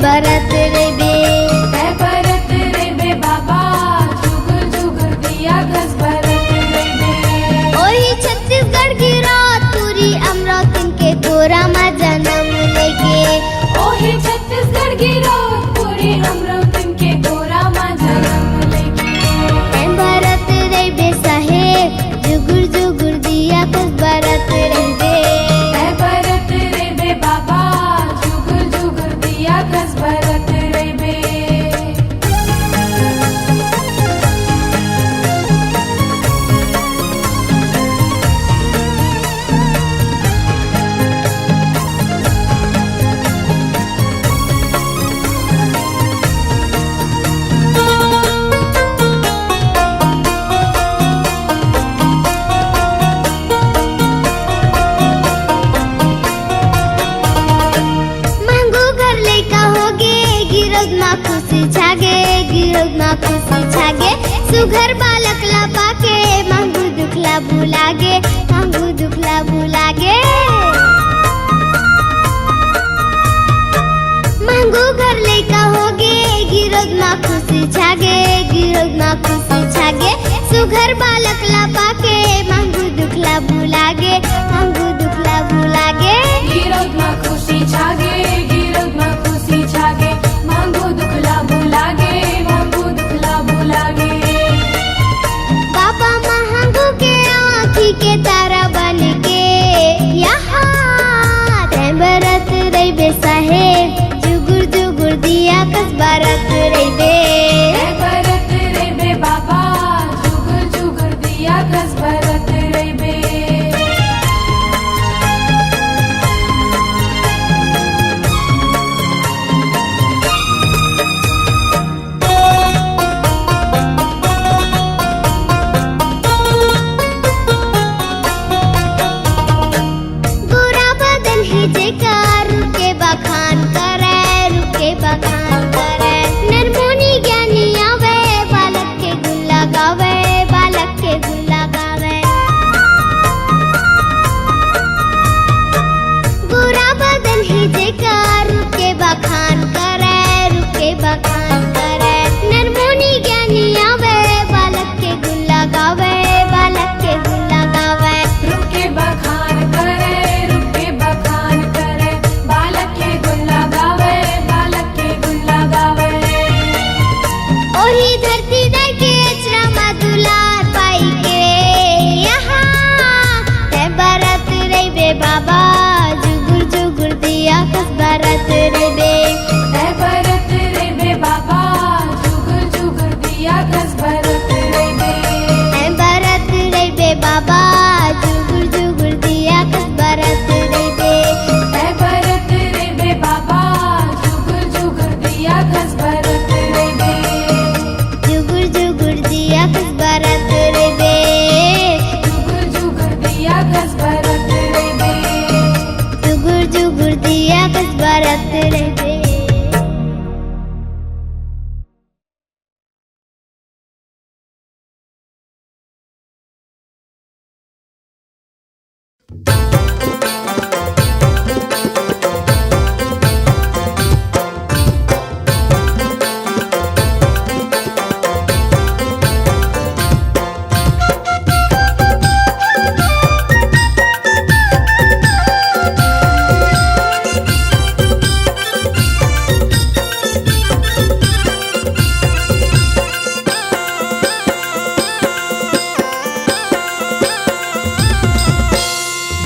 बरत रे बे। बरत रे बे बाबा जुगुर जुगुर दिया कस बरत रे बे। ओही छत्तीसगढ़ की रात पूरी अमरावती के गोरा माँ जन्म लेके। ओही छत्तीसगढ़ की रात पूरी अमरावती के गोरा माँ जन्म लेके। बरत रे बे साहेब जुगुर जुगुर दिया कस बरत रे बे। बरत रे बे बाबा जुगुर जुगुर दिया कस बरत रे बे। मांगू घर लेका होगे गिरद माँ खुशी छागे। गिरद माँ खुशी छागे सुघर बालक ला पाके। मांगू दुखला भुलागे। मांगू दुखला भुलागे। मांगू घर लेका होगे गिरद माँ खुशी छागे। गिरद माँ खुशी छागे सुघर बालक ला पाके। मांगू दुखला भुलागे। मांगू दुखला भुलागे। गिरद माँ खुशी छागे गिरद माँ खुशी छागे। मांगू दुखला भुलागे मांगू दुखला भुलागे। बाबा महंगू के आँखी के तारा बन के यहाँ बरत रे बे साहेब जुगुर जुगुर दिया कस बरत रे बे। बरत रे बे बाबा जुगुर जुगुर दिया कस बरत रे बे। गोरा बदन है जेकार रुके बखान करे। रुके बखान करे नरमोनी ज्ञानी आवे। बालक के गुल्ला गावे। बालक के गुल्ला गावे। गोरा बदन है जेकार रुके बखान करे। रुके बखान करे नरमोनी ज्ञानी आवे। बालक के गुल्ला गावे। बालक के गुल्ला गावे। रुके बखान करे रुके बखान करे। बालक के गुल्ला गावे बालक के गुल्ला गावे। ओही धरती दे के अचरा मा दुलार पाई के यहाँ बरत रे बे बाबा जुगुर जुगुर दिया कस बरत रे बे। बरत रे बे बाबा जुगुर जुगुर दिया कस बरत रे बे। बरत रे बे बाबा जुगुर जुगुर दिया कस बरत रे बे। बरत रे बे बाबा जुगुर जुगुर दिया कस बरत रे बे। जुगुर जुगुर दिया कस बरत रे बे। जुगुर जुगुर दिया कस बरत रे बे। जुगुर जुगुर दिया कस बरत रे बे।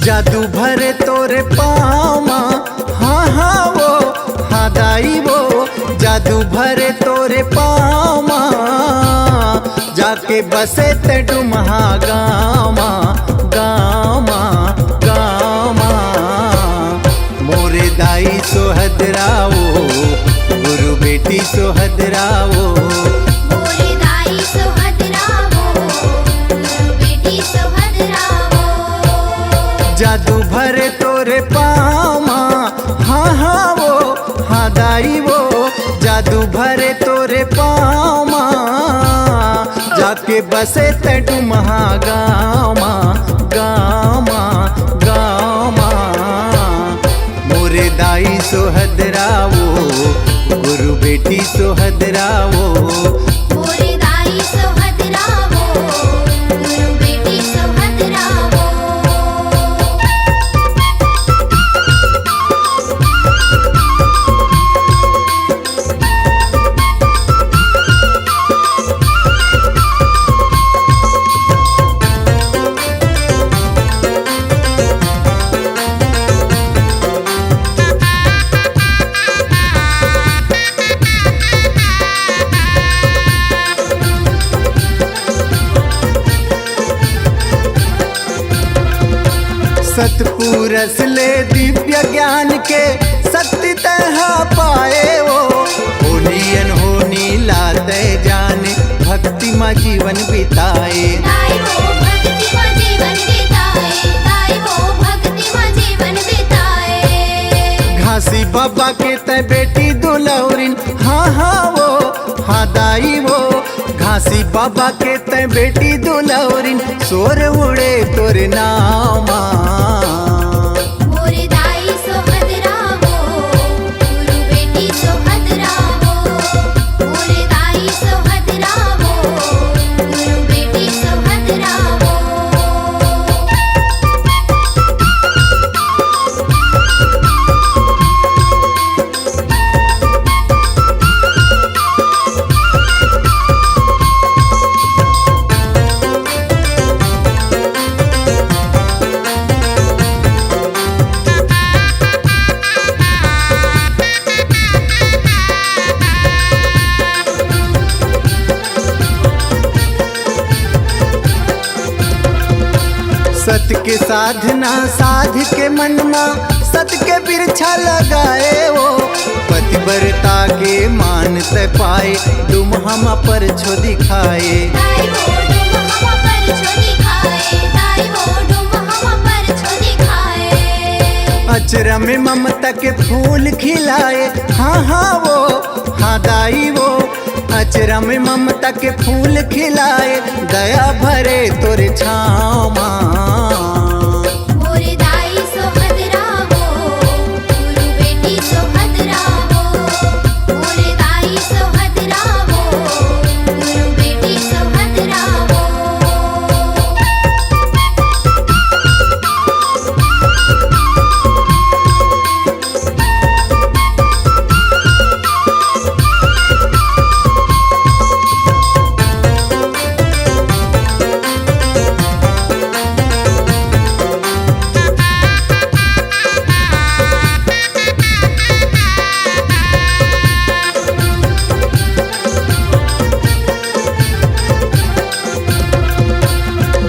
जादू भरे तोरे पाँव हाँ हाँ वो हाँ दाई वो। जादू भरे तोरे पाँव जाके बसे ते डुमहा गामा गामा गामा। मोरे दाई सोहदराओ गुरु बेटी सोहदराओ। मोरे दाई सोहदरावो बेटी सोहदरावो। जादू भरे तोरे पाँव हाँ हाँ वो हाँ दाई वो। जादू भरे तोरे पाँव जाके बसे ते डुमहा गामा गामा गामा। मोरे दाई सोहदराओ बेटी सोहदरावो। मोरे दाई सोहदरावो, गुरु बेटी सोहदरावो। सतपुरस ले दिव्य ज्ञान के सत्य तह पाए वो। होनियन होनी लाते जाने भक्ति में जीवन बिताए। दाई हो भक्ति में जीवन बिताए, दाई हो भक्ति में जीवन बिताए। घासी बाबा के ते बेटी दुलौरिन, हाँ हाँ वो, हाँ दाई वो। घासी बाबा के ते बेटी दुलौरिन, सोर उड़े तोर नामा। मोरे दाई सोहदरावो, गुरु बेटी सोहदरावो। मोरे दाई सोहदरावो, गुरु बेटी सोहदरावो। सत के साधना साध के मन में सत के बिरछा लगाए वो। पतिव्रता के मानते पाए, तुम हम पर छो दिखाए। दाई हो डुम हम पर छो दिखाए, दाई हो डुम हम पर छो दिखाए। अचरा में ममता के फूल खिलाए, हाँ हाँ वो, हाँ दाई वो। अचरा में ममता के फूल खिलाए, दया भरे तोरे छाँव माँ। मोरे दाई सोहदरावो, गुरु बेटी सोहदरावो। मोरे दाई सोहदरावो, गुरु बेटी सोहदरावो।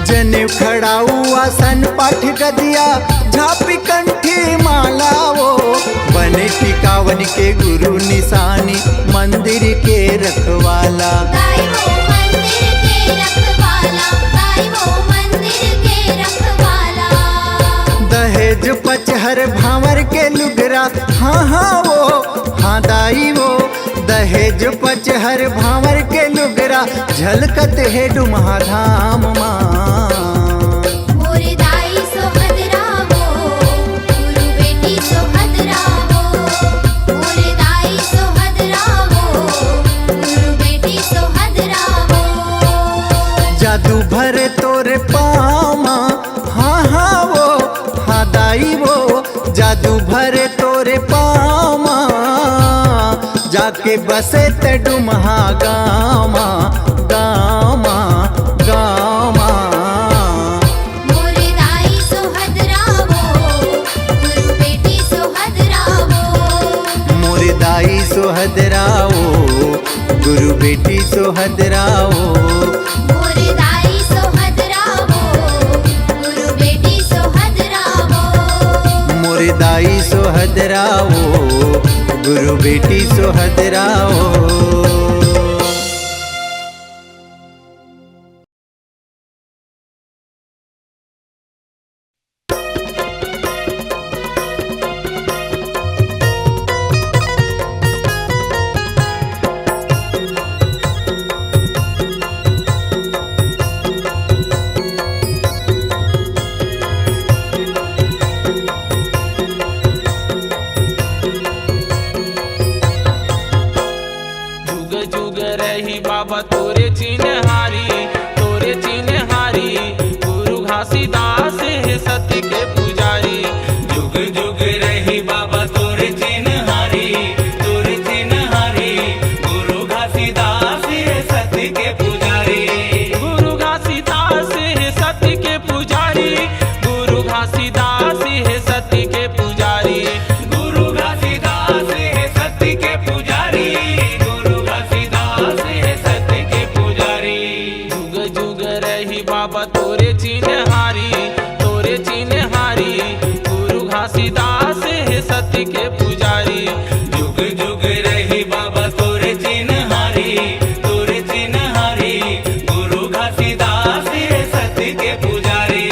जनेऊ खड़ाऊ आसन पाठ गदिया, झापी कंठी माला वो। बने टिकावन के गुरु निशानी, मंदिर के रखवाला। दाई हो मंदिर के रखवाला, दाई हो मंदिर के रखवाला। दहेज पचहर भावर के लुगरा, हाँ हाँ वो, हाँ दाई वो। दहेज पचहर भावर के लुगरा, झलकत है डुमहा धाम माँ। मोरे दाई सोहदरावो, गुरु बेटी सोहदरावो। मोरे दाई सोहदरावो, गुरु बेटी सोहदरावो। जादू भरे तोरे पाँव माँ, हाँ हाँ वो, हाँ दाई वो। जादू भरे तोरे पाँव माँ, जाके बसे ते डुमहा गामा गामा गामा। मोरे दाई सोहदरावो, गुरु बेटी सोहदरावो। मोरे दाई सोहदरावो, गुरु बेटी सोहदरावो। मोरे दाई सोहदरावो, गुरु बेटी सोहदरावो। मोरे दाई सोहदरावो, गुरु बेटी सोहदरावो। सत्य के पुजारी। जुग जुग रही बाबा तोरे चिन्हारी, तोरे चिन्हारी, गुरु घासीदास है सत्य के पुजारी।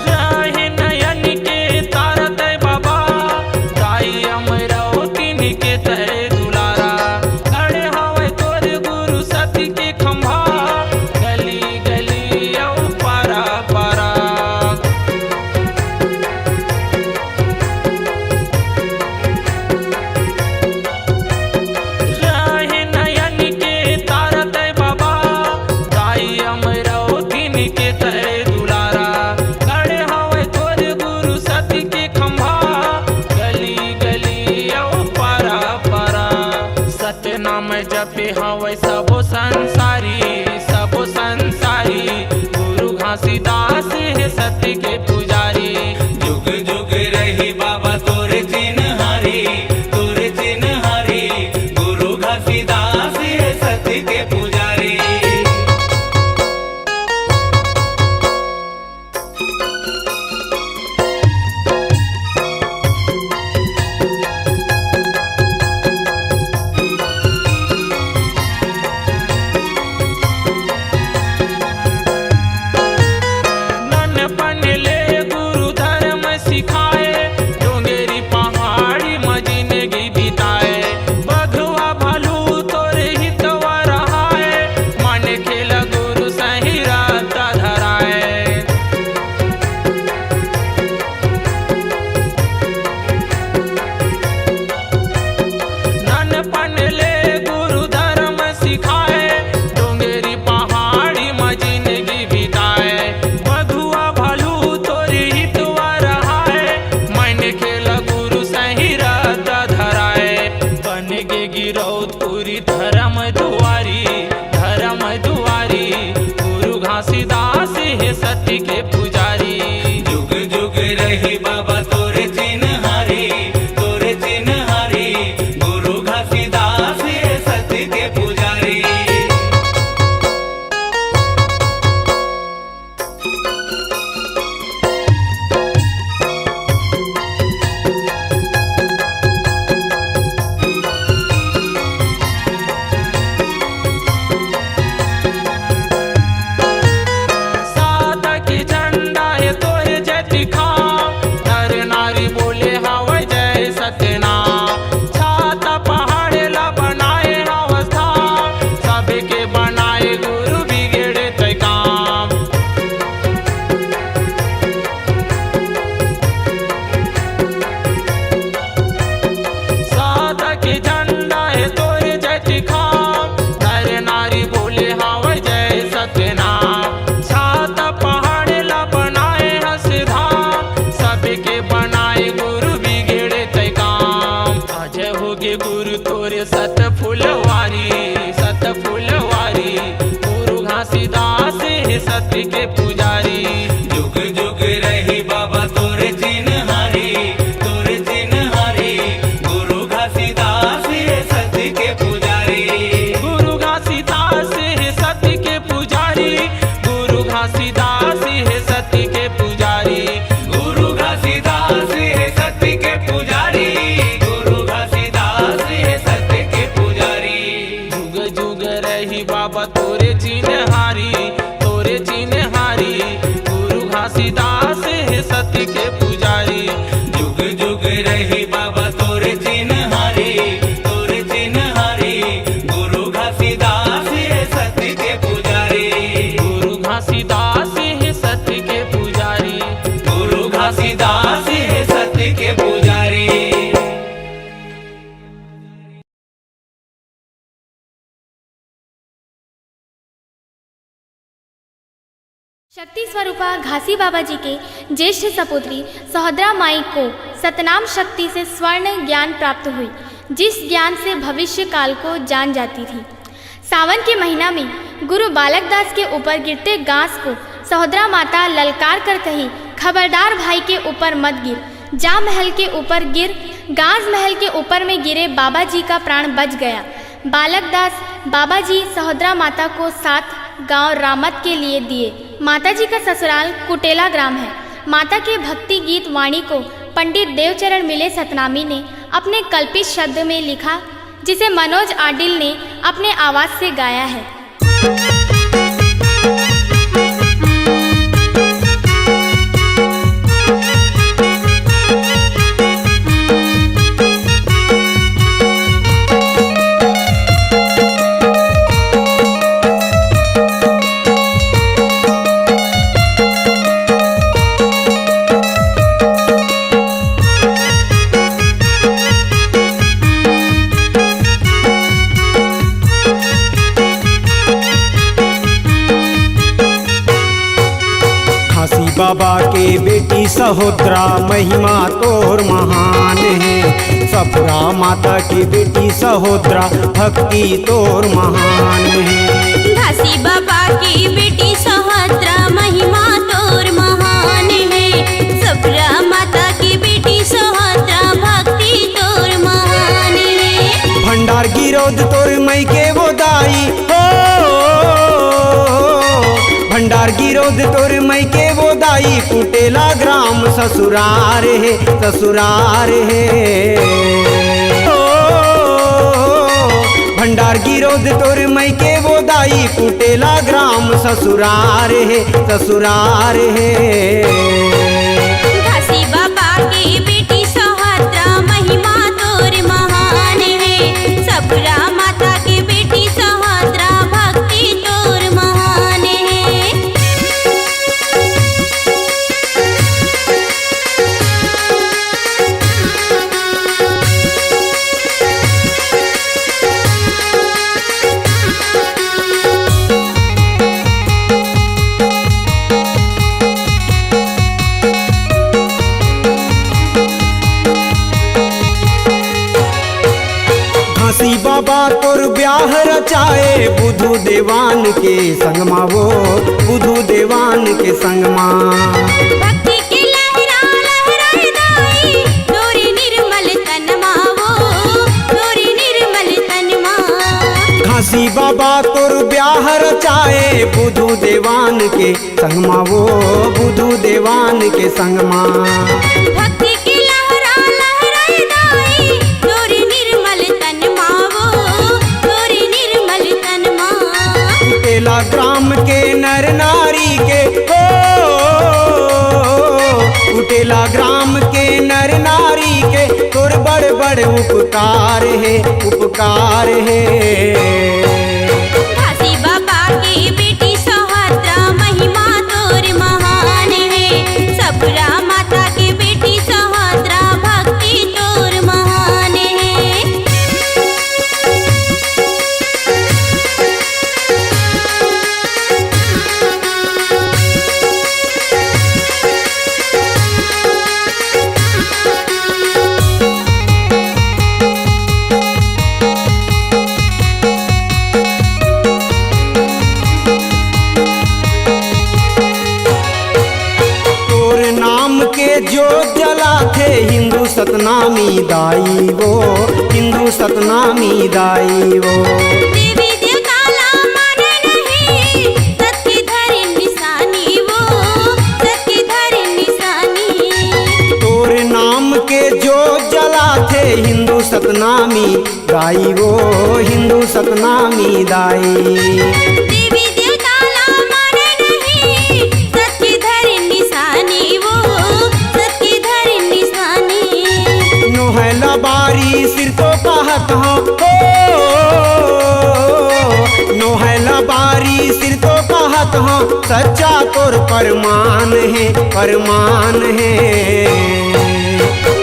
राहे नयन के तारत बाबा, दाई अमरावती के तय दुलारा। खड़े हवे तोर गुरु सत्य के खंभा, गली गली औ पारा पारा। राहे नयन के तारत बाबा, दाई अमरावती के तय दुलारा। खड़े हवे तोर गुरु सत्य के खंभा, गली गली औ पारा पारा। सत्य नाम जपे हवे सबो संसारी, सबो संसारी, गुरु घासीदास है सत्य के पुजारी। जुग जुग रही बाबा तोरे चिन्हारी, तोरे चिन्हारी, गुरु घासीदास है सत्य के पुजारी। नन्नपन ले गुरु धर्म सिखाए, डोंगेरी पहाड़ी में जिंदगी बिताए। बघवा भालू तोरे हितवा रहाए, मन खेल गुरु सही रात धराए। नन्नपन ले गुरु धर्म सिखाए, डोंगेरी पहाड़ी में जिंदगी बिताए। बघुआ भालू तोरे हितवा रहाए, मन खेल गुरु सही रात धराए। बन गे गिरौदपुरी धर्म दुआरी, धर्म दुआरी, गुरु घासीदास है सत्य के पुजारी। जुग जुग रही बाबा तोरे चिन्हारी, तोरे चिन्हारी, गुरु घासीदास है सत्य के पुजारी। साधक झंडा है तोरे जय दिखाओ, नर नारी बोले हवे जय सत्यनाम। छाता पहाड़ ला बनाए अवस्था, सबके बनाए गुरु बिगड़े तय काम। साधक झंडा है तोरे जय दिखाओ, नर नारी बोले हवे जय सत्यनाम। छाता पहाड़ ला बनाए हंसधाम, सबके बनाए गुरु बिगड़े तय काम। अजय होगे गुरु तोरे सत फुलवारी, सत फुलवारी, गुरु घासीदास है सत्य के पुजारी। जुग जुग रही बाबा तोरे चिन्हारी, तोरे चिन्हारी, गुरु घासीदास है सत्य के पुजारी। गुरु घासीदास है सत्य के पुजारी, गुरु घासीदास है सत्य के पुजारी। गुरु घासीदास है सत्य के पुजारी, गुरु घासीदास है सत्य के पुजारी। जुग जुग रही बाबा तोरे चिन्हारी, तोरे चिन्हारी, गुरु घासीदास है सत्य के पुजारी। जुग जुग रही बाबा तोरे चिन्हारी, तोरे चिन्हारी, गुरु घासीदास है सत्य के पुजारी। गुरु घासीदास है सत्य के पुजारी। गुरु घासीदास है सत्य के पुजारी। शक्ति स्वरूपा घासी बाबा जी के ज्येष्ठ सपुत्री सहोदरा माई को सतनाम शक्ति से स्वर्ण ज्ञान प्राप्त हुई, जिस ज्ञान से भविष्य काल को जान जाती थी। सावन के महीना में गुरु बालक दास के ऊपर गिरते घास को सहोदरा माता ललकार कर कही, खबरदार भाई के ऊपर मत गिर, जा महल के ऊपर गिर। गाज महल के ऊपर में गिरे बाबा जी का प्राण बच गया। बालक दास बाबा जी सहोदरा माता को 7 गांव रामत के लिए दिए। माता जी का ससुराल कुटेला ग्राम है। माता के भक्ति गीत वाणी को पंडित देवचरण मिले सतनामी ने अपने कल्पित शब्द में लिखा, जिसे मनोज आडिल ने अपने आवाज़ से गाया है। बाबा के बेटी सहोदरा महिमा तोर महान है। सपुरा माता की बेटी सहोदरा भक्ति तोर महान है। घासी बाबा की बेटी सहोदरा महिमा तोर महान है। सपुरा माता की बेटी सहोदरा भक्ति तोर महान है। भंडार गिरोद तोर मई के वो दाई हो, भंडार गिरोद तोर मई के वो दाई। कुटेला ग्राम ससुरार है, ससुरार है। ओ भंडार गिरोद तोर मई के वो दाई। कुटेला ग्राम ससुरार है, ससुरार है। घासी बाबा की बेटी सहोदरा महिमा तोर महान है। सपुरा माता की बेटी सहोदरा भक्ति तोर महान है। घासी बाबा तोर ब्याह रचाए बुधु देवान के संगमा वो, बुधु देवान के संगमा। भक्ति की लहरा लहराए दाई, तोरी निर्मल तनमा वो, तोरी निर्मल तनमा। घासी बाबा तोर ब्याह रचाए बुधु देवान के संगमा वो, बुधु देवान के संगमा। भक्ति की लहरा लहराए दाई, तोरी निर्मल तनमा वो, तोरी निर्मल तनमा। कुटेला ग्राम के नर नारी के हो, कुटेला ग्राम के नर नारी के तोर बड़ बड़ उपकार है, उपकार है। घासी बाबा की बेटी सहोदरा महिमा तोर महान है। सपुरा माता की बेटी सहोदरा भक्ति तोर महान है। तोर नाम के जो जला थे हिंदू सतनामी दाई वो, हिंदू सतनामी दाई वो। देवी देवता ला माने नहीं, सत की धरी निशानी वो, सत की धरी निशानी। तोर नाम के जो जला थे हिंदू सतनामी दाई वो, हिंदू सतनामी दाई। देवी देवता ला माने नहीं, सत की धरी निशानी वो, सत की धरी निशानी। नोहला बारी सिर तो कहत हूँ नोहला बारी सिर तो कहत हूँ। सच्चा तोर परमान है, परमान है।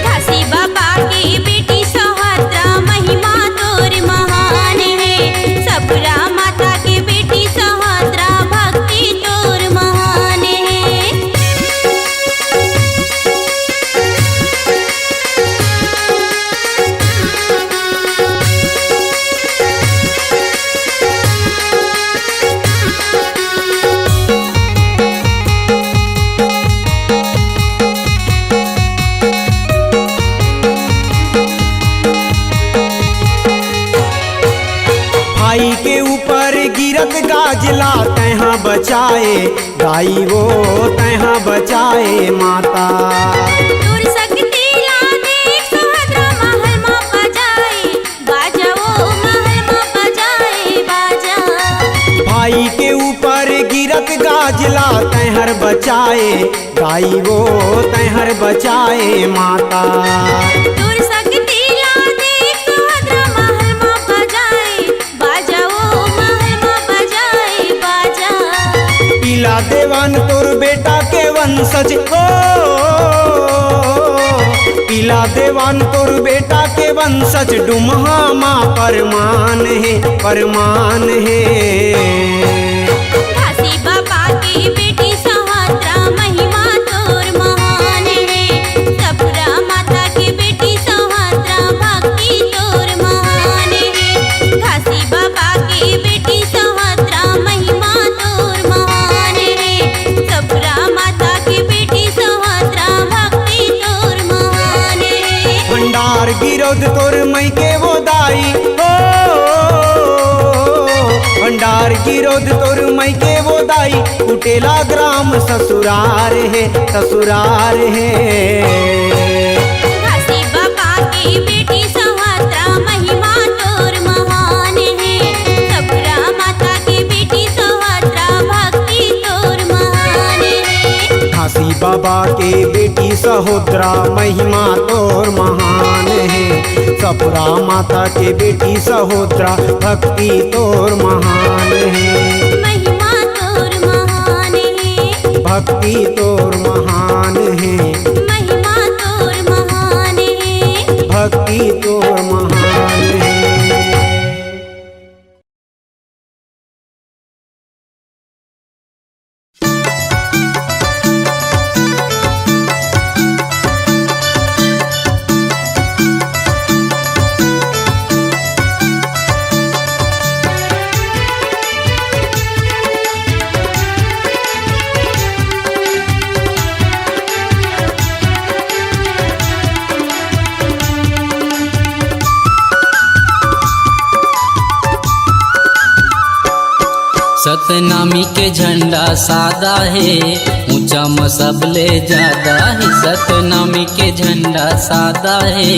घासी बाबा की बेटी सहोदरा महिमा तोर महान है। सपुरा माता की बेटी सहोदरा भक्ति तोर महान है। गिरत गाजला तैहा बचाए गाई वो तैहा बचाए माता। दूर सकती ला देख सुभद्रा महल में बजाए बाजा वो महल में बजाए बाजा। भाई के ऊपर गिरत गाजला तैहर बचाए गाई वो तैहर बचाए माता। दूर सकती ला देख सुभद्रा महल में बजाए बाजा वो महल में बजाए बाजा। पीला देवान तोर बेटा के वंशज हो, पीला देवान तोर बेटा के वंशज डुमहा माँ परमान है परमान है। घासी बाबा की बेटी सुभद्रा महिमा तोर महान है। सपुरा माता की बेटी सुभद्रा भक्ति तोर महान है। घासी बाबा की बेटी सुभद्रा महिमा तोर महान है। सपुरा माता की बेटी सुभद्रा भक्ति तोर महान है। भंडार गिरोध तोर मई के वो दाई हो, भंडार गिरोध तोर मई के वो दाई कुटेला ग्राम ससुरार है ससुरार है। घासी बाबा की बेटी सुभद्रा महिमा तोर महान है। सपुरा माता की बेटी सुभद्रा भक्ति तोर महान है। घासी बाबा के बेटी सहोदरा महिमा तोर महान है। सपुरा माता के बेटी सहोदरा भक्ति तोर महान है। महिमा तोर महान है। भक्ति तोर महान है। महिमा तोर महान है। भक्ति तोर महान है। सतनामी के झंडा सादा है ऊंचा मसबले ज्यादा है। सतनामी के झंडा सादा है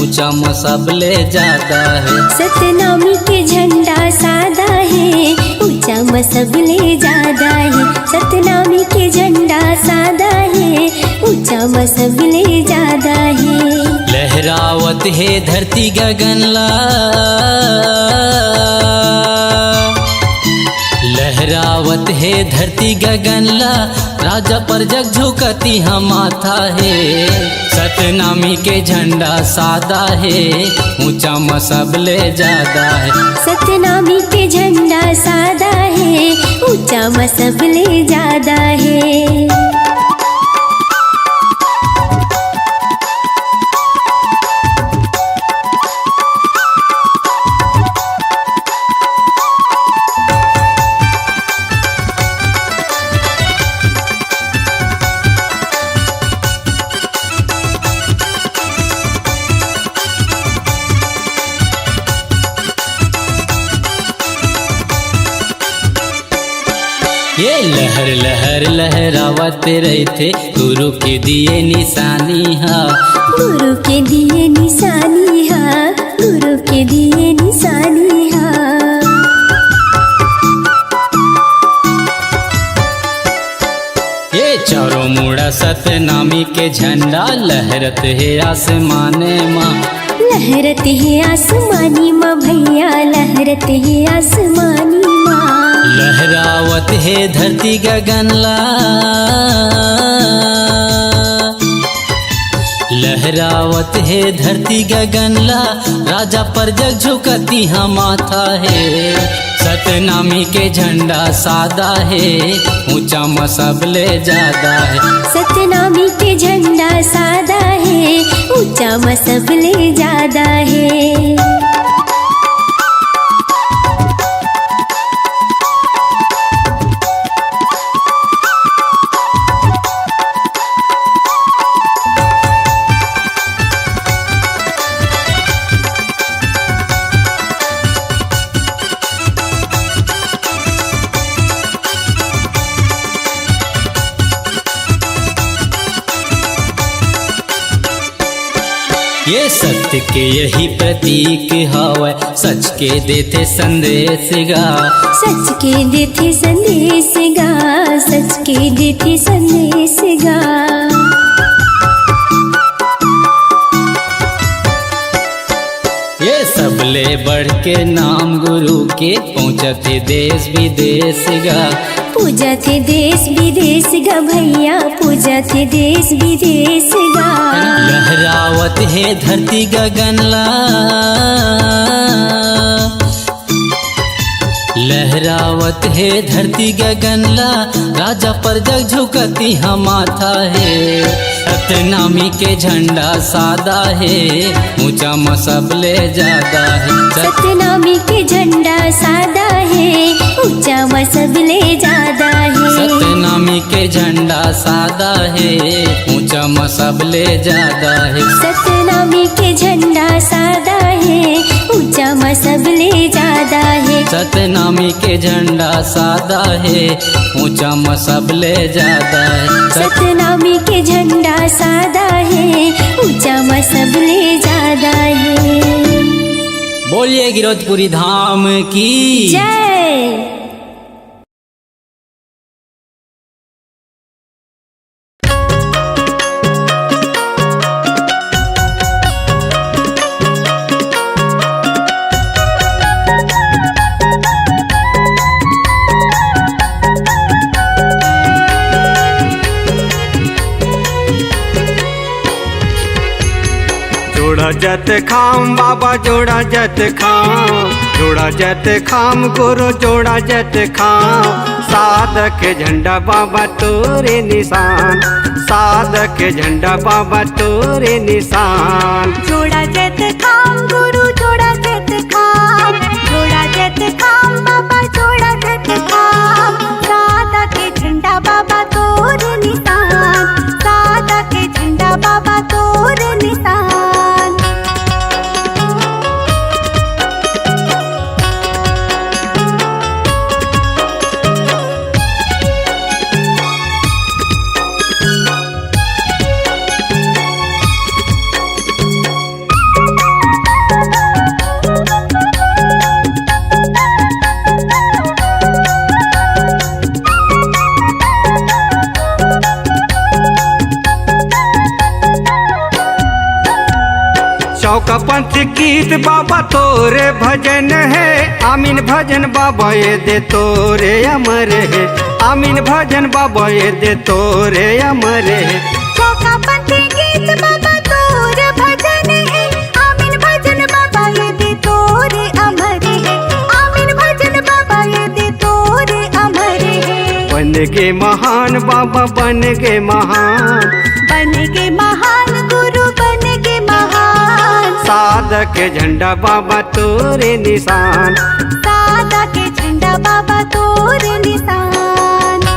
ऊंचा मसबले ज्यादा है। सतनामी के झंडा सादा है ऊंचा मसबले ज्यादा है। सतनामी के झंडा सादा है ऊंचा मसबले ज्यादा है। लहरावत है धरती गगनला, लहरावत है धरती गगनला राजा पर जग झुकती हम माथा है। सतनामी के झंडा सादा है ऊंचा मसबले ज्यादा है। सतनामी के झंडा सादा है ऊंचा मसबले ज्यादा है। ये लहर लहर लहरावत रहते गुरु के दिए निशानी हा। गुरु के दिए निशानी हा, गुरु के दिए निशानी हा। ये चारों मुड़ा सतनामी के झंडा लहरत है आसमाने माँ। लहरत है आसमानी माँ भैया, लहरत है आसमानी माँ। लहरावत है धरती गगनला, लहरावत है धरती गगनला राजा पर जग झुकती हम माथा है। सतनामी के झंडा सादा है ऊंचा मसबले ज्यादा है। सतनामी के झंडा सादा है ऊंचा मसबले ज्यादा है। सत्य के यही प्रतीक हवै, सच के देते संदेश गा। सच के देते संदेश गा, सच के देते संदेश गा। ये सबले बढ़ के नाम गुरु के पहुँचते देश विदेश गा। पूजा थे देश विदेश गा भैया, पूजा थे देश विदेश गा। लहरावत है धरती गगनला, लहरावत है धरती गगनला, राजा पर जग झुकती हम माथा है। सतनामी के झंडा सादा है, ऊंचा मसबले ज्यादा है। सतनामी के झंडा सादा है, ऊंचा मसबले ज्यादा है। सतनामी के झंडा सादा है, ऊंचा मसबले ज्यादा है। सतनामी के झंडा सादा है, ऊंचा मसबले ज्यादा है। सतनामी के झंडा सादा है, ऊंचा मसबले ज्यादा है। सतनामी के झंडा सादा है, ऊंचा मसबले ज्यादा है। बोलिए गिरौदपुरी धाम की जय। जोड़ा जत खाम बाबा जोड़ा जत खाम, जोड़ा जत खाम गुरु जोड़ा जत खाम। साधक झंडा बाबा तोरे निशान, साधक झंडा बाबा तोरे निशान। जोड़ा जत खाम गुरु जोड़ा जत खाम, जोड़ा जत खाम बाबा जोड़ा जत खाम। सादा के झंडा बाबा तोरे निशान, सादा के झंडा बाबा तोरे निशान। चौका पंथ गीत बाबा तोरे भजन है, आमीन भजन बाबा ये दे तोरे अमर है। आमीन भजन बाबा ये दे तोरे अमर है। चौका पंथ गीत बाबा तोरे भजन है, आमीन भजन बाबा ये दे तोरे अमर है। आमीन भजन बाबा ये दे तोरे अमर है। बन गे महान बाबा बन गे महान, बन गे महान गुरु बन गे महान। साधक झंडा बाबा तोरे निशान, सादा के झंडा बाबा तोरे निशान।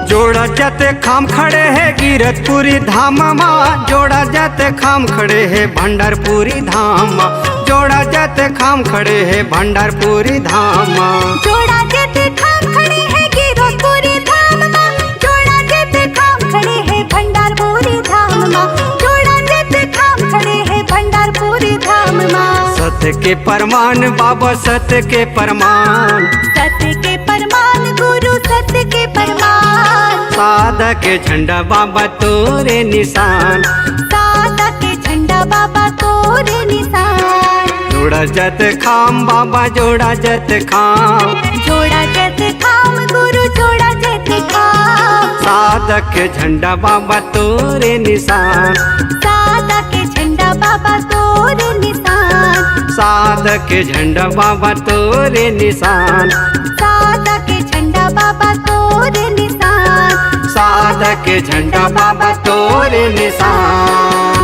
जोड़ा जाते खाम खड़े है गिरतपुरी धाम माँ, जोड़ा जाते खाम खड़े है भंडारपुरी धाम। जोड़ा जाते खाम खड़े है भंडारपुरी धाम। जोड़ा जाते खाम खड़े है गिरतपुरी धाम माँ, जोड़ा जाते खाम खड़े है भंडारपुरी धाम माँ। जोड़ा जाते खाम खड़े है भंडारपुरी धाम माँ। सत्य के परमान बाबा सत्य के परमान, सत्य के परमान गुरु सत्य के परमान। साधक झंडा बाबा तोरे निशान, सादा के झंडा बाबा तोरे निशान। जोड़ा जत खाम बाबा जोड़ा जत खाम, जोड़ा जत खाम गुरु जोड़ा जत खाम। साधक झंडा बाबा तोरे निशान, सादा के झंडा बाबा तोरे निशान। साधक झंडा बाबा तोरे निशान, सादा के झंडा बाबा तोरे निशान। साधक झंडा बाबा तोरे निशान।